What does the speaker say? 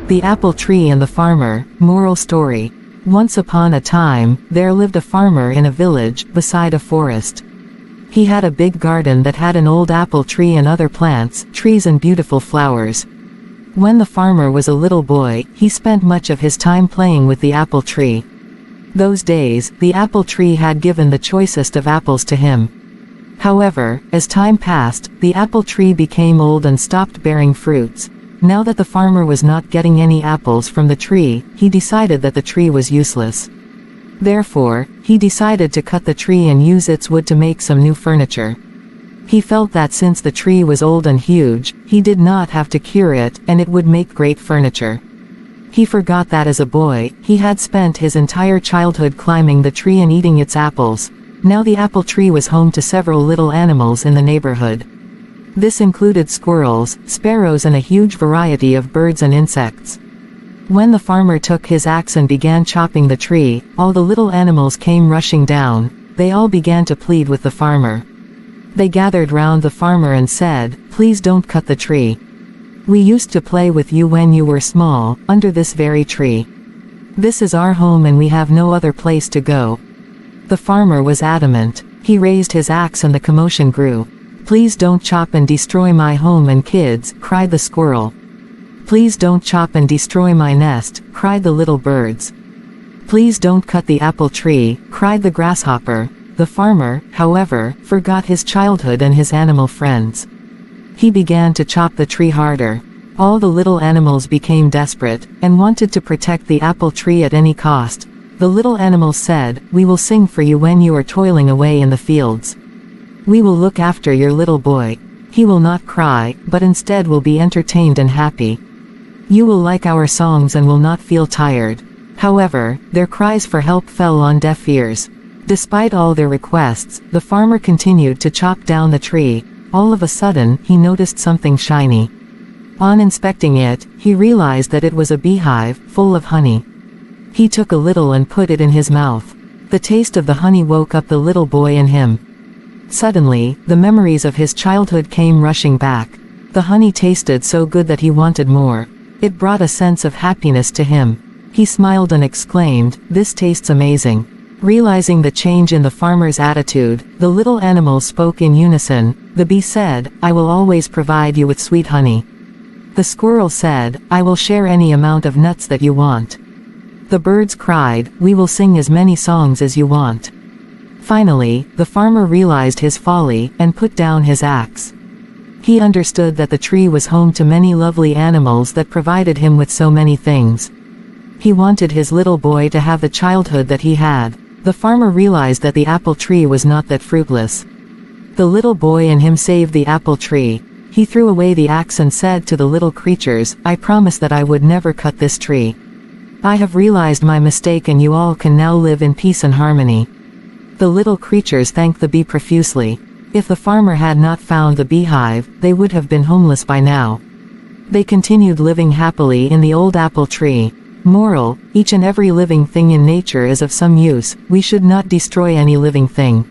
The Apple Tree and the Farmer. Moral story. Once upon a time, there lived a farmer in a village, beside a forest. He had a big garden that had an old apple tree and other plants, trees and beautiful flowers. When the farmer was a little boy, he spent much of his time playing with the apple tree. Those days, the apple tree had given the choicest of apples to him. However, as time passed, the apple tree became old and stopped bearing fruits. Now that the farmer was not getting any apples from the tree, he decided that the tree was useless. Therefore, he decided to cut the tree and use its wood to make some new furniture. He felt that since the tree was old and huge, he did not have to cure it, and it would make great furniture. He forgot that as a boy, he had spent his entire childhood climbing the tree and eating its apples. Now the apple tree was home to several little animals in the neighborhood. This included squirrels, sparrows and a huge variety of birds and insects. When the farmer took his axe and began chopping the tree, all the little animals came rushing down. They all began to plead with the farmer. They gathered round the farmer and said, "Please don't cut the tree. We used to play with you when you were small, under this very tree. This is our home and we have no other place to go." The farmer was adamant. He raised his axe and the commotion grew. "Please don't chop and destroy my home and kids," cried the squirrel. "Please don't chop and destroy my nest," cried the little birds. "Please don't cut the apple tree," cried the grasshopper. The farmer, however, forgot his childhood and his animal friends. He began to chop the tree harder. All the little animals became desperate, and wanted to protect the apple tree at any cost. The little animals said, "We will sing for you when you are toiling away in the fields. We will look after your little boy. He will not cry, but instead will be entertained and happy. You will like our songs and will not feel tired." However, their cries for help fell on deaf ears. Despite all their requests, the farmer continued to chop down the tree. All of a sudden, he noticed something shiny. On inspecting it, he realized that it was a beehive, full of honey. He took a little and put it in his mouth. The taste of the honey woke up the little boy in him. Suddenly, the memories of his childhood came rushing back. The honey tasted so good that he wanted more. It brought a sense of happiness to him. He smiled and exclaimed, "This tastes amazing." Realizing the change in the farmer's attitude, the little animals spoke in unison. The bee said, "I will always provide you with sweet honey." The squirrel said, "I will share any amount of nuts that you want." The birds cried, "We will sing as many songs as you want." Finally, the farmer realized his folly, and put down his axe. He understood that the tree was home to many lovely animals that provided him with so many things. He wanted his little boy to have the childhood that he had. The farmer realized that the apple tree was not that fruitless. The little boy in him saved the apple tree. He threw away the axe and said to the little creatures, "I promise that I would never cut this tree. I have realized my mistake and you all can now live in peace and harmony." The little creatures thanked the bee profusely. If the farmer had not found the beehive, they would have been homeless by now. They continued living happily in the old apple tree. Moral: each and every living thing in nature is of some use. We should not destroy any living thing.